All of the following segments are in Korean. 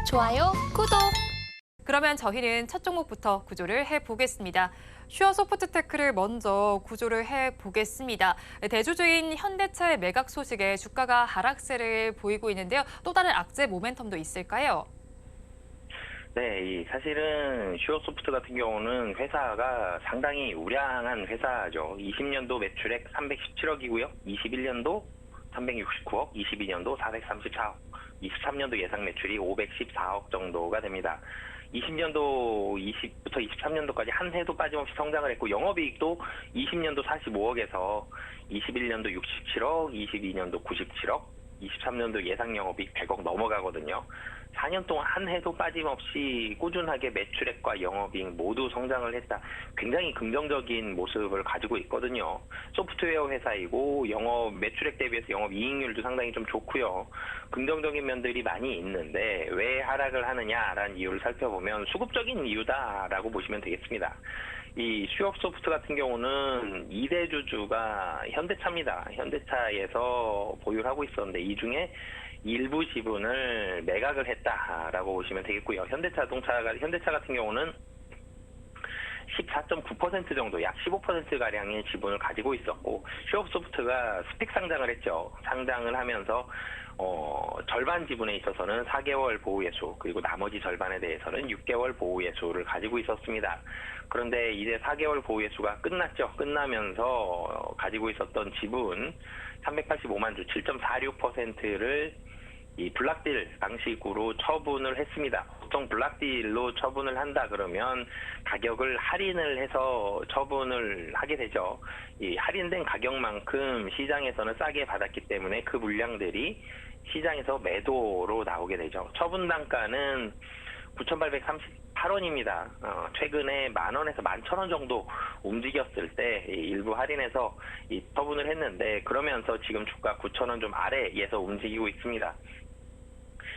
좋아요, 구독! 그러면 저희는 첫 종목부터 구조를 해보겠습니다. 슈어소프트테크를 먼저 구조를 해보겠습니다. 대주주인 현대차의 매각 소식에 주가가 하락세를 보이고 있는데요. 또 다른 악재 모멘텀도 있을까요? 네, 사실은 슈어소프트 같은 경우는 회사가 상당히 우량한 회사죠. 20년도 매출액 317억이고요. 21년도 369억, 22년도 434억, 23년도 예상 매출이 514억 정도가 됩니다. 20년도 부터 23년도까지 한 해도 빠짐없이 성장을 했고, 영업이익도 20년도 45억에서 21년도 67억, 22년도 97억, 23년도 예상 영업이익 100억 넘어가거든요. 4년 동안 한 해도 빠짐없이 꾸준하게 매출액과 영업이익 모두 성장을 했다. 굉장히 긍정적인 모습을 가지고 있거든요. 소프트웨어 회사이고 영업 매출액 대비해서 영업이익률도 상당히 좀 좋고요. 긍정적인 면들이 많이 있는데 왜 하락을 하느냐라는 이유를 살펴보면 수급적인 이유다라고 보시면 되겠습니다. 이 슈어소프트 같은 경우는 2대 주주가 현대차입니다. 현대차에서 보유를 하고 있었는데 이 중에 일부 지분을 매각을 했다라고 보시면 되겠고요. 현대차 같은 경우는 14.9% 정도, 약 15%가량의 지분을 가지고 있었고, 슈어소프트가 스펙 상장을 했죠. 상장을 하면서 절반 지분에 있어서는 4개월 보유예수, 그리고 나머지 절반에 대해서는 6개월 보유예수를 가지고 있었습니다. 그런데 이제 4개월 보유예수가 끝났죠. 끝나면서 가지고 있었던 지분 385만 주, 7.46%를 이 블락딜 방식으로 처분을 했습니다. 보통 블락딜로 처분을 한다 그러면 가격을 할인을 해서 처분을 하게 되죠. 이 할인된 가격만큼 시장에서는 싸게 받았기 때문에 그 물량들이 시장에서 매도로 나오게 되죠. 처분 단가는 9,838원입니다. 최근에 10,000원에서 11,000원 정도 움직였을 때 일부 할인해서 처분을 했는데, 그러면서 지금 주가 9,000원 좀 아래에서 움직이고 있습니다.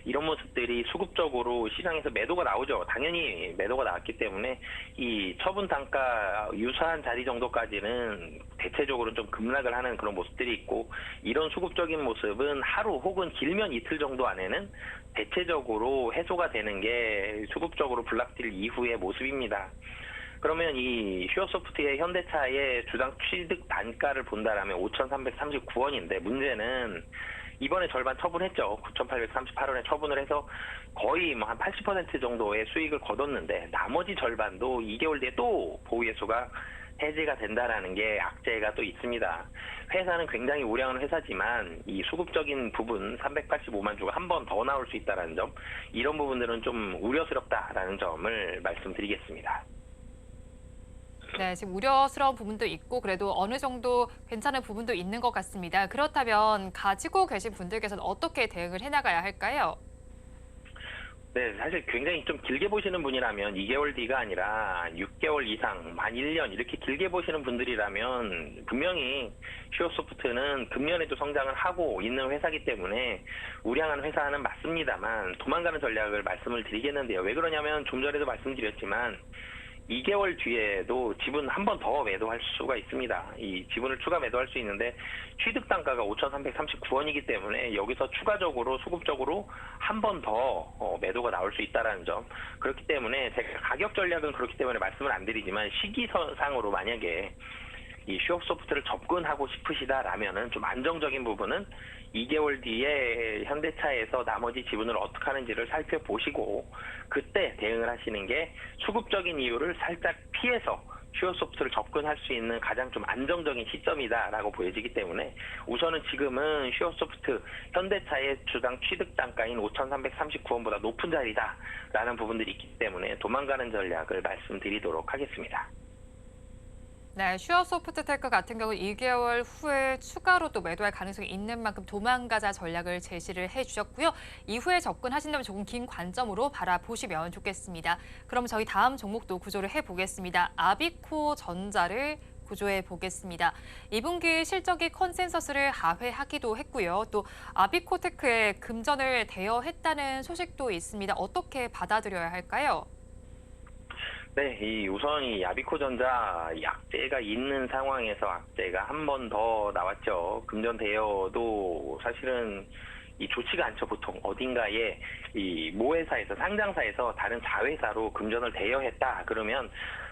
이런 모습들이 수급적으로 시장에서 매도가 나오죠. 당연히 매도가 나왔기 때문에 이 처분 단가 유사한 자리 정도까지는 대체적으로 좀 급락을 하는 그런 모습들이 있고, 이런 수급적인 모습은 하루 혹은 길면 이틀 정도 안에는 대체적으로 해소가 되는 게 수급적으로 블락딜 이후의 모습입니다. 그러면 이 슈어소프트의 현대차의 주당 취득 단가를 본다라면 5,339원인데 문제는 이번에 절반 처분했죠. 9,838원에 처분을 해서 거의 뭐 한 80% 정도의 수익을 거뒀는데, 나머지 절반도 2개월 뒤에 또 보유예수가 해지가 된다라는 게 악재가 또 있습니다. 회사는 굉장히 우량한 회사지만 이 수급적인 부분 385만 주가 한 번 더 나올 수 있다는 점, 이런 부분들은 좀 우려스럽다라는 점을 말씀드리겠습니다. 네, 지금 우려스러운 부분도 있고 그래도 어느 정도 괜찮은 부분도 있는 것 같습니다. 그렇다면 가지고 계신 분들께서는 어떻게 대응을 해나가야 할까요? 네, 사실 굉장히 좀 길게 보시는 분이라면 2개월 뒤가 아니라 6개월 이상, 만 1년 이렇게 길게 보시는 분들이라면 분명히 슈어소프트는 금년에도 성장을 하고 있는 회사이기 때문에 우량한 회사는 맞습니다만 도망가는 전략을 말씀을 드리겠는데요. 왜 그러냐면 좀 전에도 말씀드렸지만 2개월 뒤에도 지분 한 번 더 매도할 수가 있습니다. 이 지분을 추가 매도할 수 있는데 취득 단가가 5,339원이기 때문에 여기서 추가적으로 수급적으로 한 번 더 매도가 나올 수 있다는 점. 그렇기 때문에 제가 가격 전략은 그렇기 때문에 말씀을 안 드리지만 시기상으로 만약에 이 슈어소프트를 접근하고 싶으시다라면은 좀 안정적인 부분은 2개월 뒤에 현대차에서 나머지 지분을 어떻게 하는지를 살펴보시고 그때 대응을 하시는 게 수급적인 이유를 살짝 피해서 슈어소프트를 접근할 수 있는 가장 좀 안정적인 시점이다라고 보여지기 때문에 우선은 지금은 슈어소프트 현대차의 주당 취득 단가인 5,339원보다 높은 자리다라는 부분들이 있기 때문에 도망가는 전략을 말씀드리도록 하겠습니다. 네, 슈어소프트테크 같은 경우 2개월 후에 추가로 또 매도할 가능성이 있는 만큼 도망가자 전략을 제시를 해주셨고요. 이후에 접근하신다면 조금 긴 관점으로 바라보시면 좋겠습니다. 그럼 저희 다음 종목도 구조를 해보겠습니다. 아비코 전자를 구조해 보겠습니다. 2분기 실적이 컨센서스를 하회하기도 했고요. 또 아비코테크에 금전을 대여했다는 소식도 있습니다. 어떻게 받아들여야 할까요? 네, 우선 이 아비코전자 약재가 있는 상황에서 악재가 한 번 더 나왔죠. 금전 대여도 사실은 이 좋지가 않죠. 보통 어딘가에 이 모회사에서 상장사에서 다른 자회사로 금전을 대여했다 그러면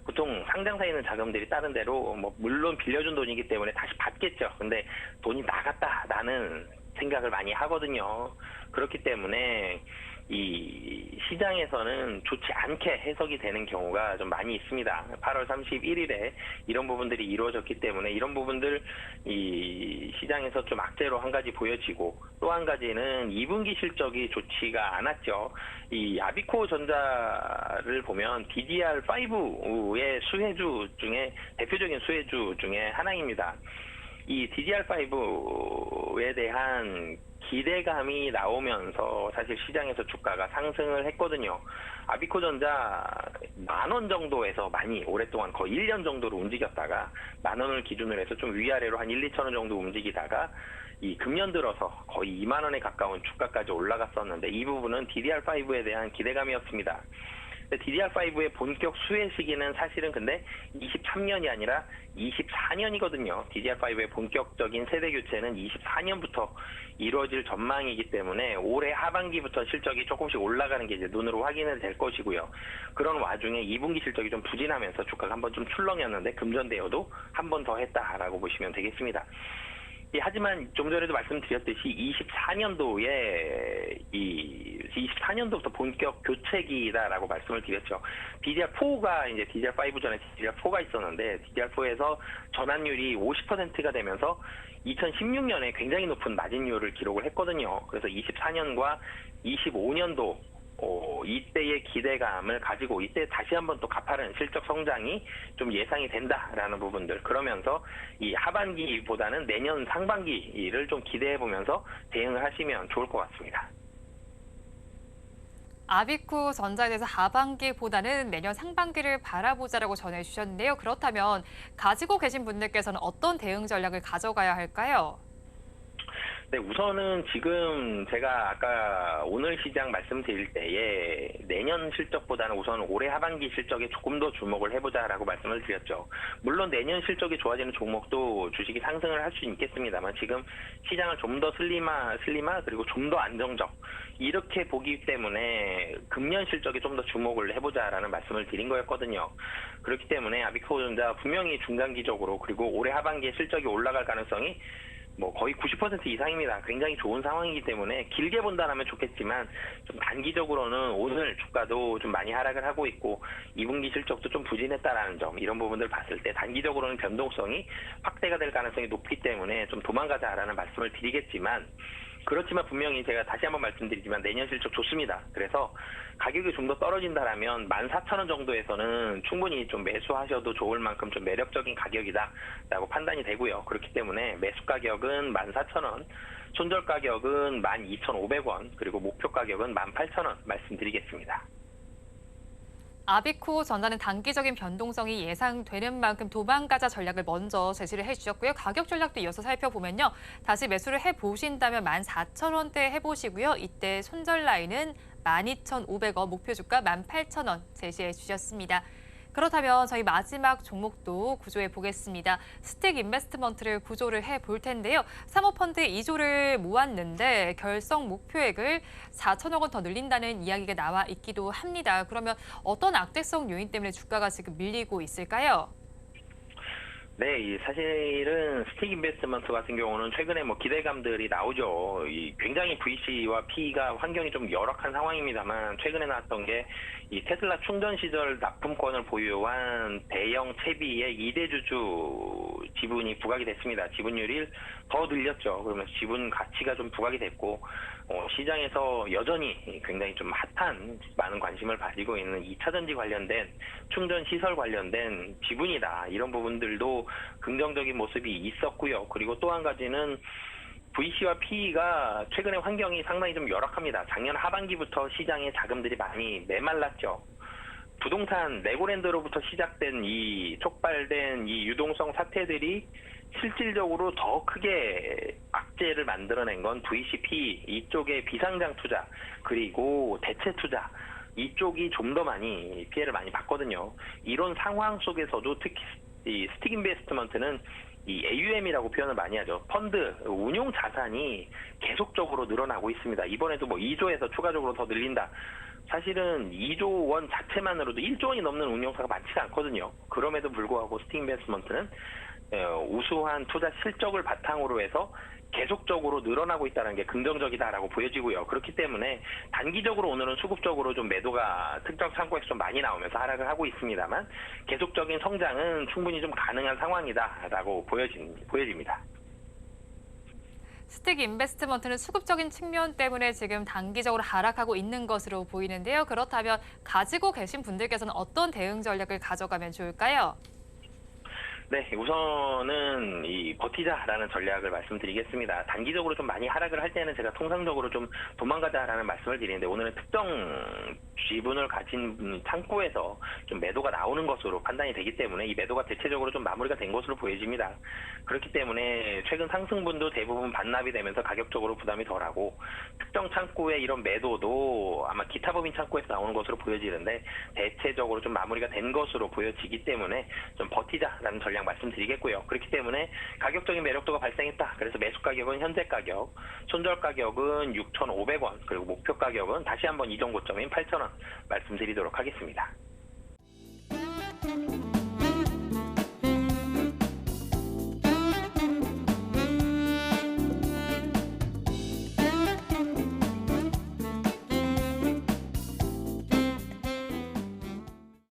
보통 상장사에 있는 자금들이 다른 데로 뭐 물론 빌려준 돈이기 때문에 다시 받겠죠. 근데 돈이 나갔다라는 생각을 많이 하거든요. 그렇기 때문에 이 시장에서는 좋지 않게 해석이 되는 경우가 좀 많이 있습니다. 8월 31일에 이런 부분들이 이루어졌기 때문에 이런 부분들 이 시장에서 좀 악재로 한 가지 보여지고 또 한 가지는 2분기 실적이 좋지가 않았죠. 이 아비코 전자를 보면 DDR5의 수혜주 중에 대표적인 수혜주 중에 하나입니다. 이 DDR5에 대한 기대감이 나오면서 사실 시장에서 주가가 상승을 했거든요. 아비코전자 10,000원 정도에서 많이 오랫동안 거의 1년 정도로 움직였다가 10,000원을 기준으로 해서 좀 위아래로 한 1-2천원 정도 움직이다가 이 금년 들어서 거의 20,000원에 가까운 주가까지 올라갔었는데 이 부분은 DDR5에 대한 기대감이었습니다. DDR5의 본격 수혜 시기는 사실은 근데 23년이 아니라 24년이거든요. DDR5의 본격적인 세대 교체는 24년부터 이루어질 전망이기 때문에 올해 하반기부터 실적이 조금씩 올라가는 게 이제 눈으로 확인이 될 것이고요. 그런 와중에 2분기 실적이 좀 부진하면서 주가가 한번 좀 출렁였는데 금전대여도 한 번 더 했다라고 보시면 되겠습니다. 하지만 좀 전에도 말씀드렸듯이 24년도부터 본격 교체기다라고 말씀을 드렸죠. DDR4가 이제 DDR5 전에 DDR4가 있었는데 DDR4에서 전환율이 50%가 되면서 2016년에 굉장히 높은 마진율을 기록을 했거든요. 그래서 24년과 25년도 이때의 기대감을 가지고 이때 다시 한번 또 가파른 실적 성장이 좀 예상이 된다라는 부분들 그러면서 이 하반기보다는 내년 상반기를 좀 기대해 보면서 대응을 하시면 좋을 것 같습니다. 아비코 전자에 대해서 하반기보다는 내년 상반기를 바라보자라고 전해주셨는데요. 그렇다면 가지고 계신 분들께서는 어떤 대응 전략을 가져가야 할까요? 네, 우선은 지금 제가 아까 오늘 시장 말씀드릴 때에 내년 실적보다는 우선 올해 하반기 실적에 조금 더 주목을 해보자라고 말씀을 드렸죠. 물론 내년 실적이 좋아지는 종목도 주식이 상승을 할 수 있겠습니다만 지금 시장을 좀 더 슬림화 그리고 좀 더 안정적 이렇게 보기 때문에 금년 실적에 좀 더 주목을 해보자라는 말씀을 드린 거였거든요. 그렇기 때문에 아비코전자 분명히 중간기적으로 그리고 올해 하반기에 실적이 올라갈 가능성이 뭐 거의 90% 이상입니다. 굉장히 좋은 상황이기 때문에 길게 본다라면 좋겠지만 좀 단기적으로는 오늘 주가도 좀 많이 하락을 하고 있고 2분기 실적도 좀 부진했다라는 점 이런 부분들 봤을 때 단기적으로는 변동성이 확대가 될 가능성이 높기 때문에 좀 도망가자라는 말씀을 드리겠지만 그렇지만 분명히 제가 다시 한번 말씀드리지만 내년 실적 좋습니다. 그래서 가격이 좀 더 떨어진다라면 14,000원 정도에서는 충분히 좀 매수하셔도 좋을 만큼 좀 매력적인 가격이다라고 판단이 되고요. 그렇기 때문에 매수 가격은 14,000원, 손절 가격은 12,500원, 그리고 목표 가격은 18,000원 말씀드리겠습니다. 아비코 전자는 단기적인 변동성이 예상되는 만큼 도망가자 전략을 먼저 제시를 해주셨고요. 가격 전략도 이어서 살펴보면요. 다시 매수를 해보신다면 14,000원대 해보시고요. 이때 손절 라인은 12,500원, 목표 주가 18,000원 제시해 주셨습니다. 그렇다면 저희 마지막 종목도 구조해 보겠습니다. 스택 인베스트먼트를 구조를 해볼 텐데요. 사모펀드 2조를 모았는데 결성 목표액을 4천억 원 더 늘린다는 이야기가 나와 있기도 합니다. 그러면 어떤 악재성 요인 때문에 주가가 지금 밀리고 있을까요? 네, 사실은 스틱 인베스트먼트 같은 경우는 최근에 뭐 기대감들이 나오죠. 굉장히 VC와 PE가 환경이 좀 열악한 상황입니다만 최근에 나왔던 게 이 테슬라 충전 시절 납품권을 보유한 대형 채비의 2대 주주 지분이 부각이 됐습니다. 지분율이 더 늘렸죠. 그러면서 지분 가치가 좀 부각이 됐고 시장에서 여전히 굉장히 좀 핫한 많은 관심을 가지고 있는 2차전지 관련된 충전 시설 관련된 지분이다. 이런 부분들도 긍정적인 모습이 있었고요. 그리고 또 한 가지는 VC와 PE가 최근에 환경이 상당히 좀 열악합니다. 작년 하반기부터 시장에 자금들이 많이 메말랐죠. 부동산 레고랜드로부터 시작된 이 촉발된 이 유동성 사태들이 실질적으로 더 크게 악재를 만들어낸 건 VC, PE 이쪽의 비상장 투자 그리고 대체 투자 이쪽이 좀 더 많이 피해를 많이 봤거든요. 이런 상황 속에서도 특히 이 스틱 인베스트먼트는 이 AUM이라고 표현을 많이 하죠. 펀드 운용 자산이 계속적으로 늘어나고 있습니다. 이번에도 뭐 2조에서 추가적으로 더 늘린다. 사실은 2조 원 자체만으로도 1조 원이 넘는 운용사가 많지가 않거든요. 그럼에도 불구하고 스틱인베스트먼트는 우수한 투자 실적을 바탕으로 해서 계속적으로 늘어나고 있다는 게 긍정적이다라고 보여지고요. 그렇기 때문에 단기적으로 오늘은 수급적으로 좀 매도가 특정 창고에서 좀 많이 나오면서 하락을 하고 있습니다만 계속적인 성장은 충분히 좀 가능한 상황이다라고 보여집니다. 스틱 인베스트먼트는 수급적인 측면 때문에 지금 단기적으로 하락하고 있는 것으로 보이는데요. 그렇다면 가지고 계신 분들께서는 어떤 대응 전략을 가져가면 좋을까요? 네, 우선은 이 버티자라는 전략을 말씀드리겠습니다. 단기적으로 좀 많이 하락을 할 때는 제가 통상적으로 좀 도망가자라는 말씀을 드리는데 오늘은 특정 지분을 가진 창고에서 좀 매도가 나오는 것으로 판단이 되기 때문에 이 매도가 대체적으로 좀 마무리가 된 것으로 보여집니다. 그렇기 때문에 최근 상승분도 대부분 반납이 되면서 가격적으로 부담이 덜하고 특정 창고의 이런 매도도 아마 기타 법인 창고에서 나오는 것으로 보여지는데 대체적으로 좀 마무리가 된 것으로 보여지기 때문에 좀 버티자라는 전략 말씀드리겠고요. 그렇기 때문에 가격적인 매력도가 발생했다. 그래서 매수 가격은 현재 가격, 손절 가격은 6,500원, 그리고 목표 가격은 다시 한번 이전 고점인 8,000원 말씀드리도록 하겠습니다.